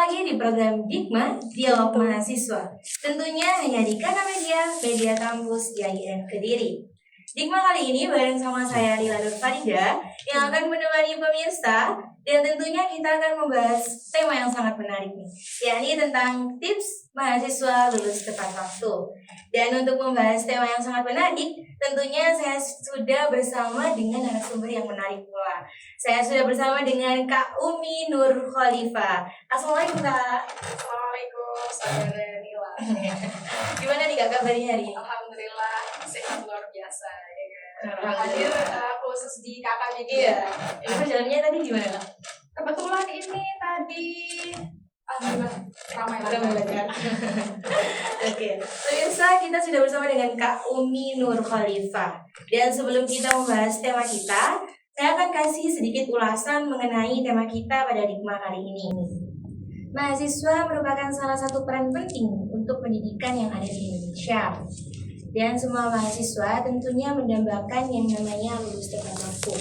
lagi di program Dikma Dialog Mahasiswa. Tentunya hanya di Kana Media Kampus IAIN Kediri. Dikma kali ini bareng sama saya Lila Nur Farida yang akan menemani pemirsa, dan tentunya kita akan membahas tema yang sangat menarik nih, yakni tentang tips mahasiswa lulus tepat waktu. Dan untuk membahas tema yang sangat menarik, tentunya saya sudah bersama dengan narasumber yang menarik pula. Saya sudah bersama dengan Kak Umi Nur Khalifah. Assalamualaikum Kak. Assalamualaikum, saudara Nila. Gimana nih Kak kabarnya hari ini? Alhamdulillah sehat luar biasa ya kan. Hadir khusus di kakak media. Iya. Ini perjalanannya tadi gimana Kak? Kebetulan ini tadi ramai lancar. Oke, pemirsa, kita sudah bersama dengan Kak Umi Nur Khalifah. Dan sebelum kita membahas tema kita, saya akan kasih sedikit ulasan mengenai tema kita pada Dikma kali ini. Mahasiswa merupakan salah satu peran penting untuk pendidikan yang ada di Indonesia. Dan semua mahasiswa tentunya mendambakan yang namanya lulus tepat waktu.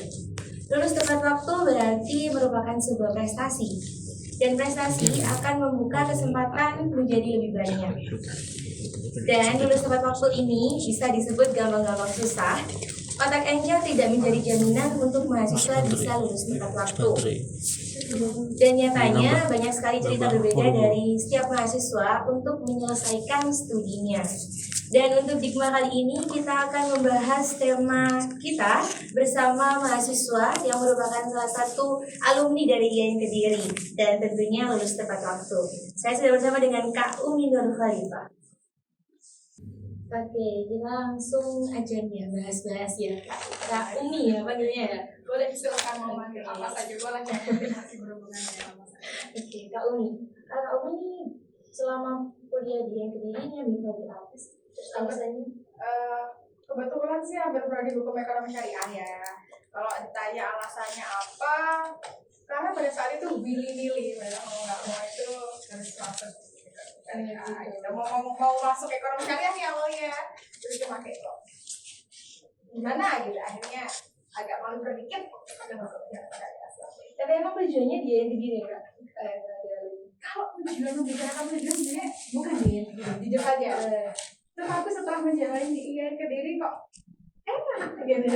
Lulus tepat waktu berarti merupakan sebuah prestasi. Dan prestasi akan membuka kesempatan menjadi lebih banyak. Dan lulus tepat waktu ini bisa disebut gampang-gampang susah. Otak Angel tidak menjadi jaminan untuk mahasiswa bisa lulus tepat waktu. Dan nyatanya banyak sekali cerita berbeda dari setiap mahasiswa untuk menyelesaikan studinya. Dan untuk Dikma kali ini kita akan membahas tema kita bersama mahasiswa yang merupakan salah satu alumni dari IAIN Kediri dan tentunya lulus tepat waktu. Saya sudah bersama dengan Kak Umi Nur Khalifah. Oke, kita langsung aja nih ya bahas-bahas ya. Kak Umi ya panggilnya ya. Boleh silakan mau manggil apa saja, boleh masih berhubungan dengan apa saja. Oke, Kak Umi. Kak Umi selama kuliah di IAIN Kediri nyambi di apa sih? Alasannya? Kebetulan sih hampir prodi hukum ekonomi syariah ya. Kalau ditanya alasannya apa, karena pada saat itu milih-milih, mau nggak mau itu harus masuk. Mau masuk ekonomi syariah nih awalnya, terus cuma kayak kok gimana gitu, akhirnya agak malu sedikit ada masuk syariah. Tapi emang tujuannya dia yang begini Kak? Kalau tujuan membicarakan tujuan sebenarnya bukan dia jujur aja. Tetapi setelah menjalani di IAIN Kediri kok enak gitu.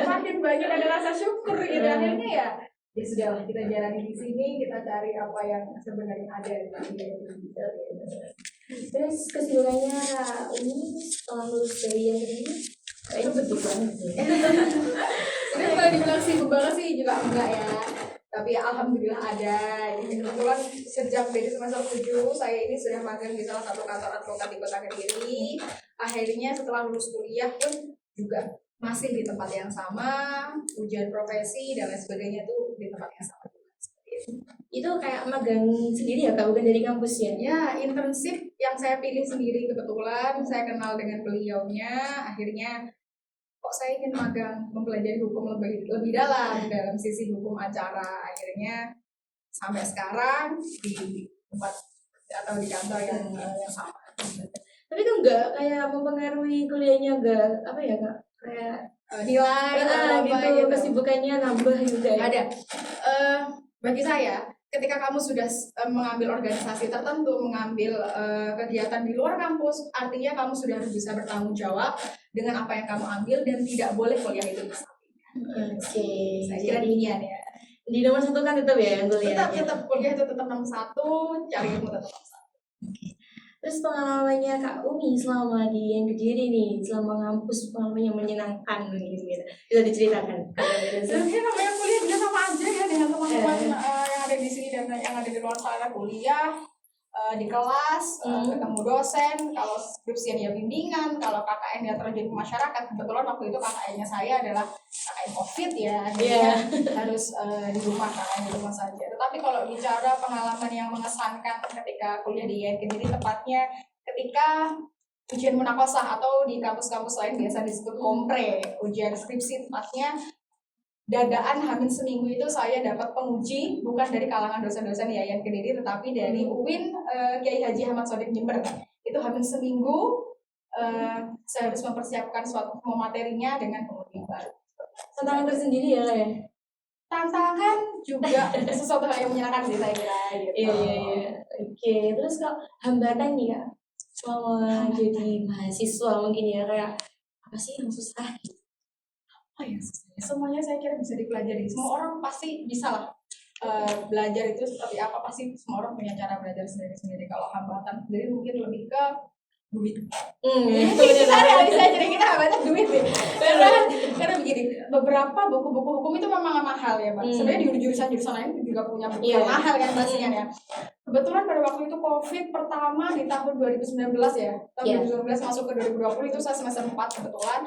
Makin banyak ada rasa syukur gitu. Akhirnya ya sudahlah, kita jalani di sini, kita cari apa yang sebenarnya ada di IAIN Kediri. Terus kesibukannya Kak Umi setelah lulus dari IAIN Kediri kayaknya betul banget ya. Ini kalau dibilang sibuk banget sih juga enggak ya. Tapi alhamdulillah ada. Jadi kebetulan sejak dari semester 7 saya ini sudah magang di salah satu kantor advokat di Kota Kediri. Akhirnya setelah lulus kuliah pun juga masih di tempat yang sama, ujian profesi dan lain sebagainya tuh di tempat yang sama. Itu kayak magang sendiri ya Kak, bukan dari kampus ya? Ya, internship yang saya pilih sendiri kebetulan, saya kenal dengan beliaunya, akhirnya kok saya ingin magang mempelajari hukum lebih dalam sisi hukum acara, akhirnya sampai sekarang di tempat atau di kantor yang sama. Tapi itu enggak kayak mempengaruhi kuliahnya, enggak apa ya Kak? Kayak nilai gitu, kesibukannya nambah gitu ya? Ada. Bagi saya, ketika kamu sudah mengambil organisasi tertentu, mengambil kegiatan di luar kampus, artinya kamu sudah harus bisa bertanggung jawab dengan apa yang kamu ambil dan tidak boleh kuliah itu disampingkan. Oke. Saya kira demikian ya. Di nomor 1 kan tetap ya yang kuliah. Tetap kuliah itu tetap nomor 1, cari ilmu tetap nomor 1. Terus pengalamannya Kak Umi selama di IAIN Kediri nih, selama ngampus, pengalaman yang menyenangkan gitu. Bisa diceritakan? Sebenarnya namanya kuliah juga sama aja ya dengan teman-teman yang ada di sini dan yang ada di luar sana, kuliah di kelas, ketemu dosen, kalau skripsian ya bimbingan, kalau KKN ya terjun ke masyarakat. Kebetulan waktu itu KKN-nya saya adalah KKN COVID ya, harus di rumah, KKN di rumah saja. Tetapi kalau bicara pengalaman yang mengesankan ketika kuliah di IAIN Kediri, tepatnya ketika ujian munakosah atau di kampus-kampus lain biasa disebut kompre, ujian skripsi tepatnya. Dadaan hamin seminggu itu saya dapat penguji bukan dari kalangan dosen-dosen IAIN Kediri tetapi dari UIN Kiai Haji Ahmad Shodiq Jember. Itu hamin seminggu saya harus mempersiapkan suatu materinya dengan penguji baru. Tantangan tersendiri ya Kak ya? tantangan juga sesuatu hal yang menyenangkan sih saya kira gitu. Iya. Oke, terus kalau hambatan nih Kak, selama jadi mahasiswa mungkin ya kayak apa sih yang susah? Oh ya, semuanya saya kira bisa dipelajari. Semua orang pasti bisa lah belajar itu seperti apa. Pasti semua orang punya cara belajar sendiri-sendiri. Kalau hambatan sendiri mungkin lebih ke duit. Itu Kita benar. realisasi jadi kita hambatan duit deh. Karena begini, beberapa buku-buku hukum itu memang mahal ya, Pak. Sebenarnya di jurusan-jurusan lain juga punya buku yang mahal kan pastinya ya. Kebetulan pada waktu itu COVID pertama di tahun 2019 ya. Tahun 2019 masuk ke 2020 itu saya semester 4 kebetulan.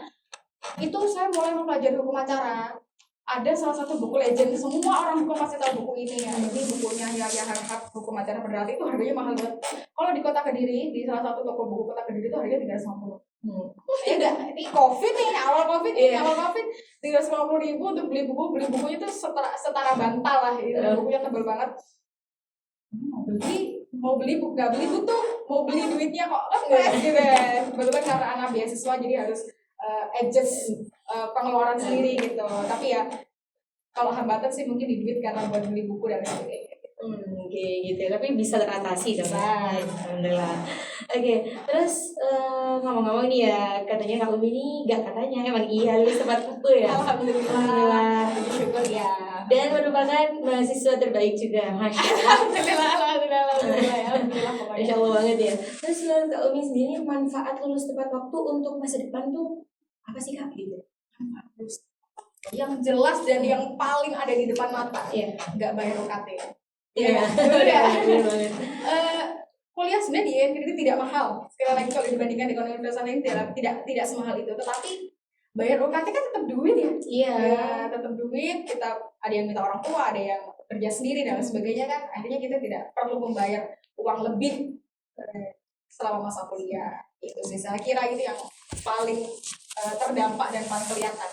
Itu saya mulai mempelajari hukum acara. Ada salah satu buku legend, semua orang hukum pasti tahu buku ini ya. Ini bukunya Yahya Harhab, hukum acara perdata, itu harganya mahal banget. Kalau di Kota Kediri, di salah satu toko buku Kota Kediri itu harganya 350. Ya enggak, ini COVID nih, awal COVID 350.000 untuk beli bukunya itu setara bantal lah, gitu. Bukunya tebal banget. Mau beli buku, nggak beli butuh, mau beli duitnya kok enggak gitu ya. Kebetulan karena anak beasiswa jadi harus adjust pengeluaran sendiri gitu. Tapi ya kalau hambatan sih mungkin di duit karena buat beli buku dan sebagainya. Oke gitu. Tapi bisa teratasi dong. Alhamdulillah. Oke, terus ngomong-ngomong nih ya, katanya Kak Umi ini nggak katanya emang iya lulus tepat waktu ya. Alhamdulillah. Syukur ya. Dan merupakan mahasiswa terbaik juga, masya Allah. Alhamdulillah. Masya Allah banget ya. Terus menurut Kak Umi sendiri manfaat lulus tepat waktu untuk masa depan tuh apa sih Kak gitu? Yang jelas dan yang paling ada di depan mata, nggak bayar UKT. Iya. Kuliah sebenarnya di INKRIT tidak mahal. Sekali lagi kalau dibandingkan dengan universitas lain tidak semahal itu. Tetapi bayar UKT kan tetap duit ya. Iya. Tetap duit. Kita ada yang minta orang tua, ada yang kerja sendiri dan sebagainya kan. Akhirnya kita tidak perlu membayar uang lebih selama masa kuliah. Itu sih saya kira itu yang paling terdampak dan paling kelihatan.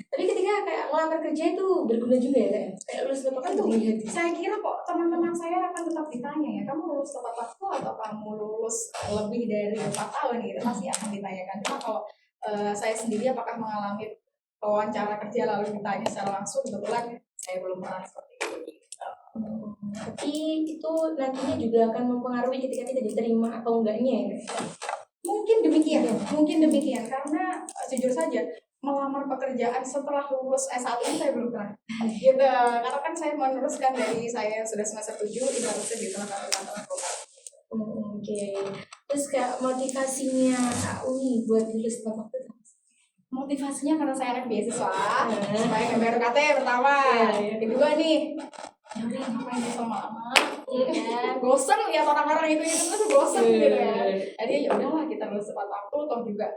Tapi ketika kayak ngelamar kerja itu berguna juga ya kayak lulus tepat waktu. Saya kira kok teman-teman saya akan tetap ditanya ya, kamu lulus tepat waktu atau kamu lulus lebih dari 4 tahun gitu, pasti akan ditanyakan. Cuma kalau saya sendiri apakah mengalami wawancara kerja lalu ditanya secara langsung, kebetulan saya belum pernah seperti itu. Tapi itu nantinya juga akan mempengaruhi ketika kita diterima atau enggaknya ya. Mungkin demikian karena jujur saja melamar pekerjaan setelah lulus S1 ini saya belum pernah gitu, karena kan saya meneruskan dari saya yang sudah semester 7 ini harusnya di tengah-tengah program. Oke. Terus kayak motivasinya Kak Umi buat lulus tepat waktu? Motivasinya karena saya anak beasiswa supaya nggak bayar UKT pertama. Yang kedua nih, ya udah ngapain lama-lama ya, bosan lihat orang-orang itu terus bosan gitu ya. Jadi ya udahlah kita lulus tepat waktu, toh juga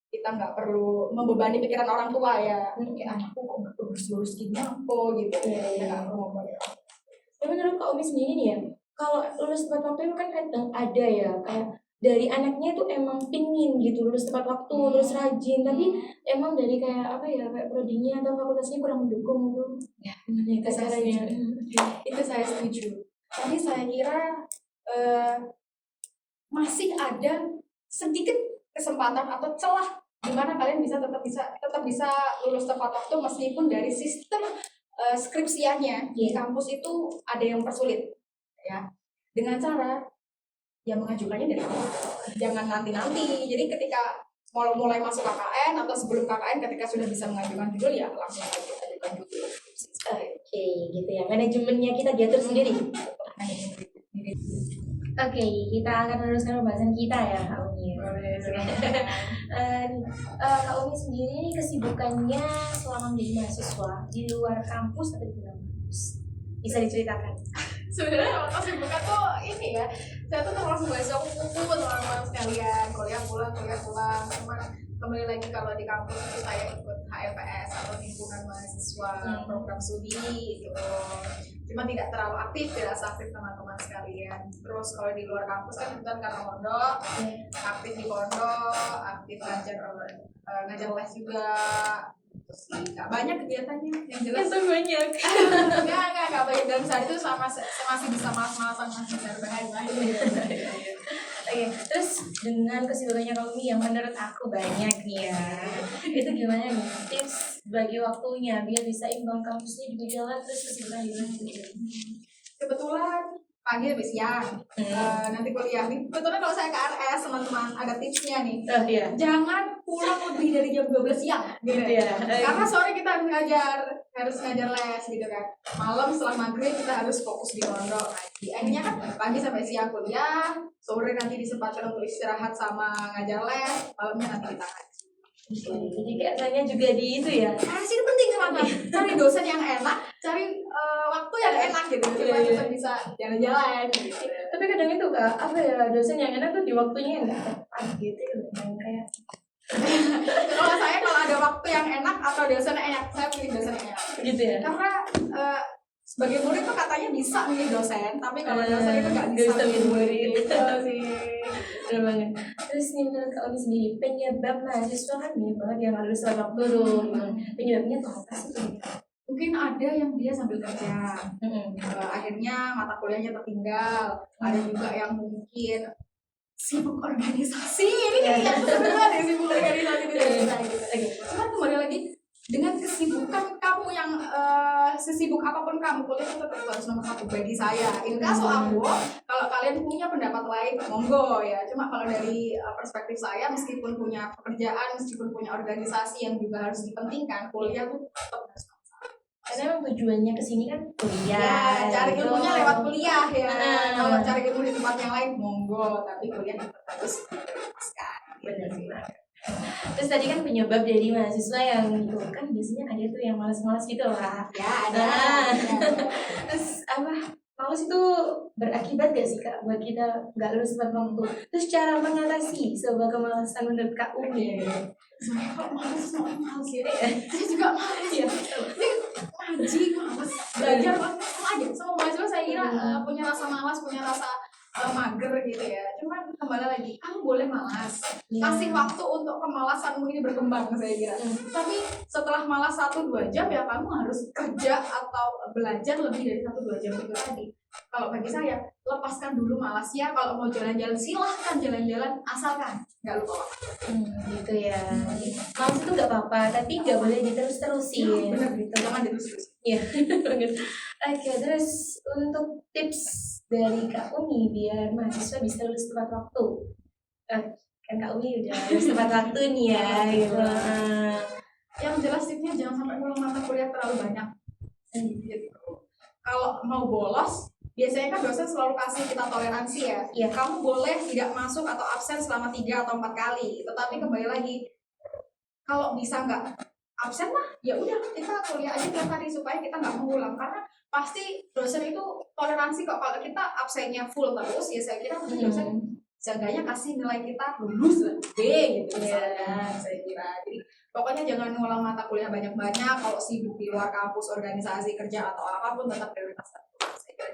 kita nggak perlu membebani pikiran orang tua ya. Kayak anakku kok nggak lulus gini apa gitu ya, nggak perlu membebani. Tapi menurut Kak Umi sendiri nih ya, kalau lulus tepat waktu itu kan kadang ada ya kayak dari anaknya tuh emang pingin gitu lulus tepat waktu terus rajin, tapi emang dari kayak apa ya kayak prodinya atau fakultasnya kurang mendukung gitu. Ya, gimana ya caranya? Itu saya setuju. Tapi saya kira masih ada sedikit kesempatan atau celah di mana kalian tetap bisa lulus tepat waktu meskipun dari sistem skripsiannya di kampus itu ada yang persulit ya, dengan cara yang mengajukannya dari awal, jangan nanti. Jadi ketika mulai masuk KKN atau sebelum KKN ketika sudah bisa mengajukan judul ya langsung ajukan judul. Oke, gitu ya. Manajemennya kita diatur sendiri. Oke, kita akan meneruskan pembahasan kita ya, Kak Umi. Kak Umi sendiri ini kesibukannya selama menjadi mahasiswa di luar kampus atau di dalam kampus? Bisa diceritakan? Sebenarnya kesibukan tuh ini ya, saya tuh termasuk mahasiswa kupu teman-teman sekalian, kuliah pulang. Cuma kembali lagi kalau di kampus itu saya ikut HMPS atau himpunan mahasiswa program studi gitu. Cuma tidak terlalu aktif, tidak seaktif teman-teman sekalian. Terus kalau di luar kampus kan karena pondok, aktif di pondok, aktif ngajar les juga. Gak banyak kegiatannya yang jelas. Itu banyak. Gak banyak, dan saat itu masih bisa malas-malasan masih bahan. Oke, terus dengan kesibukannya Kak Umi yang menurut aku banyak nih ya, itu gimana nih tips bagi waktunya biar bisa imbang, kampusnya juga jalan terus kesibukan juga gitu. Kebetulan pagi sampai siang. Nanti kuliah nih. Kebetulan kalau saya ke RS teman-teman ada tipsnya nih. Oh iya. Jangan pulang lebih dari jam 12 siang gitu ya. Karena sore kita harus ngajar les gitu kan. Malam setelah maghrib kita harus fokus di pondok ngaji. Akhirnya kan pagi sampai siang kuliah, sore nanti disempatkan untuk istirahat sama ngajar les, malamnya nanti kita ngaji. Jadi kayaknya juga di itu ya. RS itu penting teman-teman. Cari dosen yang enak, cari waktu yang enak gitu. Supaya kita bisa jalan-jalan gitu. Tapi kadang itu Kak, apa ya, dosen yang enak tuh di waktunya yang nggak tepat gitu, yang kayak kalau saya kalau ada waktu yang enak atau dosen yang enak, saya pilih dosen yang enak. gitu ya. Karena sebagai murid tuh katanya bisa milih dosen, tapi kalau dosen itu nggak bisa milih murid. Gitu sih. Bener banget. Terus nih menurut Kak Umi sendiri, penyebab mahasiswa kan banyak banget yang harus tepat waktu tuh. Penyebabnya tuh apa sih? Mungkin ada yang dia sambil kerja, akhirnya mata kuliahnya tertinggal. Ada juga yang mungkin sibuk organisasi, ini yang sebenarnya sibuk organisasi gitu. Cuma kembali lagi dengan kesibukan kamu yang sesibuk apapun kamu, kuliah itu tetap harus nomor satu bagi saya. Inkaso aku, kalau kalian punya pendapat lain, monggo ya. Cuma kalau dari perspektif saya, meskipun punya pekerjaan, meskipun punya organisasi yang juga harus dipentingkan, kuliah itu tetap harus nomor satu. Karena emang tujuannya kesini kan kuliah. Ya, cari gitu. ilmunya lewat kuliah ya. Kalau cari ilmu di tempat yang lain, monggo. Tapi kuliah tetap harus dilepaskan. Benar sih. Terus tadi kan penyebab dari mahasiswa yang itu kan biasanya ada tuh yang malas-malas gitu lah. Ya, ada. Terus apa? Malas itu berakibat gak sih Kak buat kita nggak lulus tepat waktu? Terus cara mengatasi sebuah kemalasan menurut Kak Umi? Sebenarnya kalau malas sama malas ya. Saya juga malas ya. Ngaji malas, belajar malas aja. Semua mahasiswa saya kira punya rasa malas, punya rasa mager gitu ya. Cuman kembali lagi, kamu boleh malas. Kasih waktu untuk kemalasanmu ini berkembang saya kira. Tapi setelah malas 1-2 jam ya kamu harus kerja atau belajar lebih dari 1-2 jam itu tadi. Kalau bagi saya, lepaskan dulu malasnya. Kalau mau jalan-jalan silahkan jalan-jalan, asalkan nggak lupa waktu. Gitu ya. Malas itu nggak apa-apa, tapi nggak boleh diterus-terusin. Benar, gitu. jangan diterus-terusin. Iya. Oke, terus untuk tips dari Kak Umi biar mahasiswa bisa lulus tepat waktu. Kan Kak Umi udah lulus tepat waktu nih ya, gitu. Yang jelas tipsnya jangan sampai ngulang mata kuliah terlalu banyak. Gitu. Kalau mau bolos, biasanya kan dosen selalu kasih kita toleransi ya. Iya. Kamu boleh tidak masuk atau absen selama 3 atau 4 kali. Tetapi kembali lagi, kalau bisa nggak absen lah, ya udah kita kuliah aja tiap hari supaya kita nggak mengulang. Karena pasti dosen itu toleransi kok. Kalau kita absennya full terus, ya saya kira mungkin dosen seenggaknya kasih nilai kita lulus lah, B gitu misalnya, saya kira. Jadi pokoknya jangan ngulang mata kuliah banyak-banyak. Kalau sibuk di luar kampus, organisasi, kerja atau apapun tetap prioritaskan. Saya kira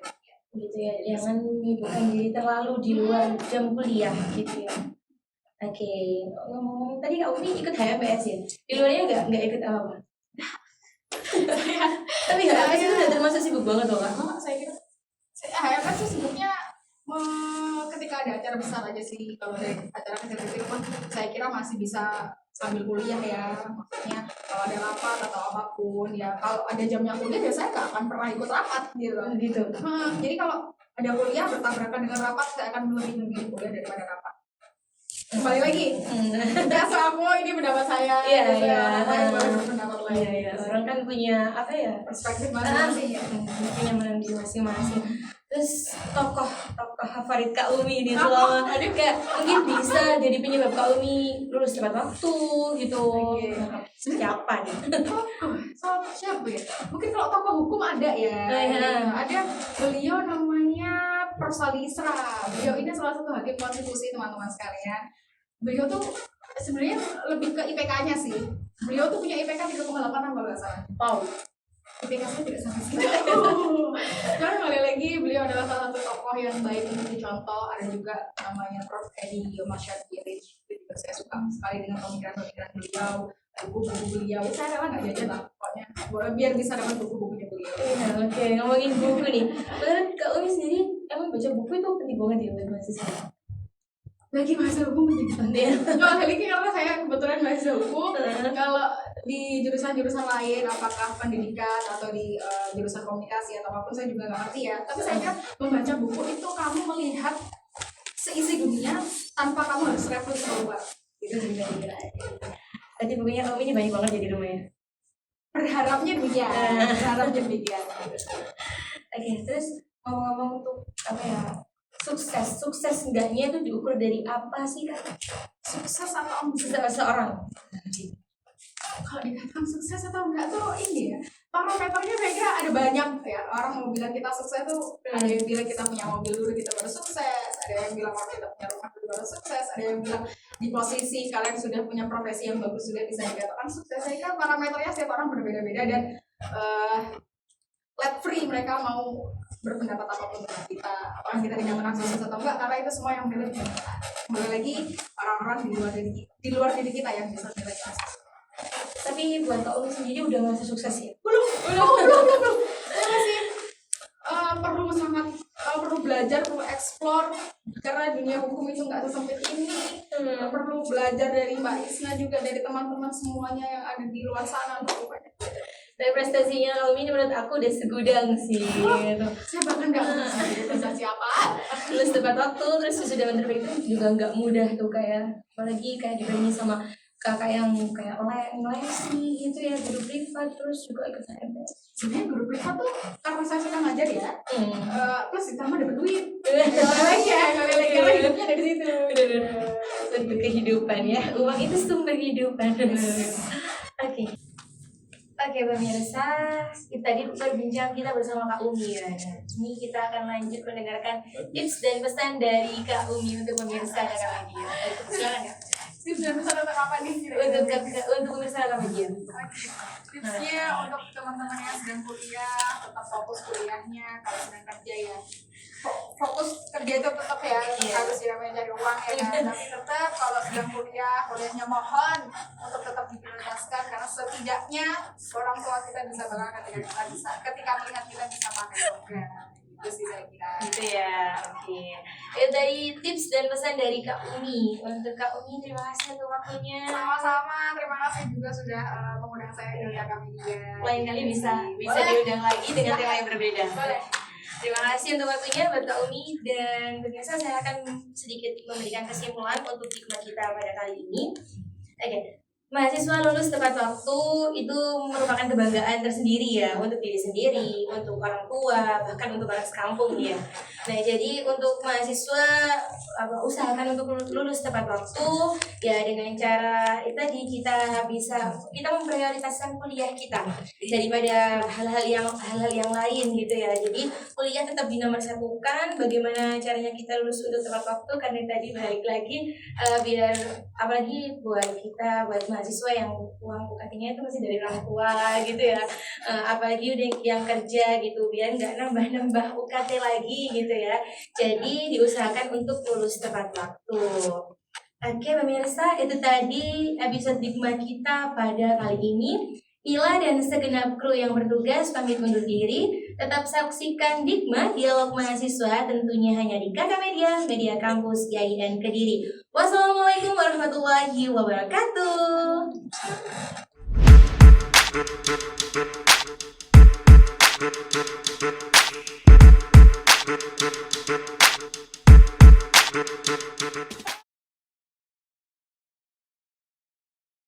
gitu ya, jangan menyibukkan diri terlalu di luar jam kuliah gitu ya. Oke, ngomong tadi Kak Umi ikut HMPS ya? Di luarnya nggak ikut apa-apa? Tapi HMPS itu udah termasuk sibuk banget loh Kak? Saya kira HMPS itu sibuknya ketika ada acara besar aja sih. Kalau dari acara kecil-kecil pun saya kira masih bisa sambil kuliah ya. Maksudnya kalau ada rapat atau apapun ya, kalau ada jamnya kuliah ya saya nggak akan pernah ikut rapat gitu. Jadi kalau ada kuliah bertabrakan dengan rapat, saya akan lebih memilih kuliah daripada rapat. Kembali lagi, nggak sama ini pendapat saya. Iya. Pendapat lain. Iya. Orang kan punya apa ya, perspektif masing-masing ya. Punya menandiri masing-masing. Terus tokoh favorit Kak Umi ini selama kayak mungkin bisa jadi penyebab Kak Umi lulus tepat waktu gitu. Siapa nih? Siapa ya? Mungkin kalau tokoh hukum ada ya. Ada beliau namanya Persalisra. Beliau ini salah satu hakim konstitusi teman-teman sekalian. Beliau tuh sebenarnya lebih ke IPK-nya sih. Beliau tuh punya IPK 3,8 kalau nggak salah. Wow. IPK saya tidak sampai segitu. Karena kembali lagi beliau adalah salah satu tokoh yang baik untuk dicontoh. Ada juga namanya Prof. Edi Yomasyad Girish. Juga saya suka sekali dengan pemikiran-pemikiran beliau, buku-buku beliau. Ya, saya rela nggak jajan lah pokoknya biar bisa dapat buku-bukunya beliau. Oke, ngomongin buku nih. Menurut Kak Umi sendiri emang baca buku itu penting banget ya buat mahasiswa? bagi mahasiswa hukum menjadi penting. Kalau kali ini karena saya kebetulan mahasiswa hukum, kalau di jurusan-jurusan lain, apakah pendidikan atau di jurusan komunikasi atau apapun saya juga nggak ngerti ya. Tapi saya kira membaca buku itu kamu melihat seisi dunia tanpa kamu harus travel keluar. Itu juga kira. Tadi bukunya kamu ini banyak banget jadi rumah ya. Berharapnya demikian. Oke, terus ngomong-ngomong untuk apa ya? Sukses enggaknya itu diukur dari apa sih Kak? Sukses atau Seseorang. Kalau dikatakan sukses atau enggak tuh ini ya, parameternya saya kira ada banyak ya. Orang mau bilang kita sukses tuh ada yang bilang kita punya mobil dulu kita baru sukses, ada yang bilang kita punya rumah dulu baru sukses, ada yang bilang di posisi kalian sudah punya profesi yang bagus sudah bisa dikatakan sukses. Saya kira parameternya setiap orang berbeda-beda dan let free mereka mau berpendapat apapun tentang kita, apakah kita dinyatakan sukses atau enggak, karena itu semua yang milik kita. Kembali lagi orang-orang di luar diri kita yang bisa menilai kita. Tapi buat Kak Umi sendiri udah merasa sukses ya? Belum. Saya masih perlu belajar, perlu explore karena dunia hukum itu nggak sesempit ini. Perlu belajar dari Mbak Isna juga, dari teman-teman semuanya yang ada di luar sana untuk banyak. Dari prestasinya Kak Umi menurut aku udah segudang sih. Gitu. Saya bahkan nggak tahu prestasi apa. Lulus tepat waktu, terus sudah menteri itu juga nggak mudah tuh kayak, apalagi kayak dibanding sama kakak yang kayak lesi gitu ya, guru privat, terus juga ikut HMS. Sebenarnya guru privat tuh karena saya suka ngajar ya, plus ditambah dapat duit. Karena hidupnya dari situ. Sumber kehidupan ya, uang itu sumber kehidupan. Oke, pemirsa, tadi berbincang kita bersama Kak Umi ya. Ini kita akan lanjut mendengarkan tips dan pesan dari Kak Umi untuk pemirsa Kak Media. Silakan Kak. Tips dan pesan untuk apa nih? Untuk pemirsa Kak Media. Tipsnya untuk teman-teman yang sedang kuliah, tetap fokus kuliahnya. Kalau sedang kerja ya fokus kerja itu tetap ya, harus ya mencari uang ya kan. Tapi tetap kalau sedang kuliahnya mohon untuk tetap diprioritaskan, karena setidaknya orang tua kita bisa bangga ketika melihat kita bisa pakai program. Itu sih saya kira. Gitu ya, oke. Dari tips dan pesan dari Kak Umi. Untuk Kak Umi, terima kasih untuk waktunya. Sama-sama, terima kasih juga sudah mengundang saya di Kak Media. Lain kali bisa diundang lagi dengan tema yang berbeda. Boleh. Terima kasih untuk waktunya buat Kak Umi, dan biasa saya akan sedikit memberikan kesimpulan untuk hikmah kita pada kali ini. Oke. Mahasiswa lulus tepat waktu itu merupakan kebanggaan tersendiri ya, untuk diri sendiri, untuk orang tua, bahkan untuk orang sekampung ya. Nah, jadi untuk mahasiswa usahakan untuk lulus tepat waktu ya, dengan cara itu tadi kita memprioritaskan kuliah kita daripada hal-hal yang lain gitu ya. Jadi kuliah tetap dinomorsatukan. Bagaimana caranya kita lulus untuk tepat waktu, karena tadi balik lagi biar apalagi buat mahasiswa yang uang UKT-nya itu masih dari orang tua gitu ya, apalagi udah yang kerja gitu, biar nggak nambah UKT lagi gitu ya. Jadi diusahakan untuk lulus tepat waktu. Oke pemirsa, itu tadi episode hikmah kita pada kali ini. Ila dan segenap kru yang bertugas pamit undur diri. Tetap saksikan Dikmah Dialog Mahasiswa, tentunya hanya di Kakak Media Kampus IAIN Kediri. Wassalamualaikum warahmatullahi wabarakatuh.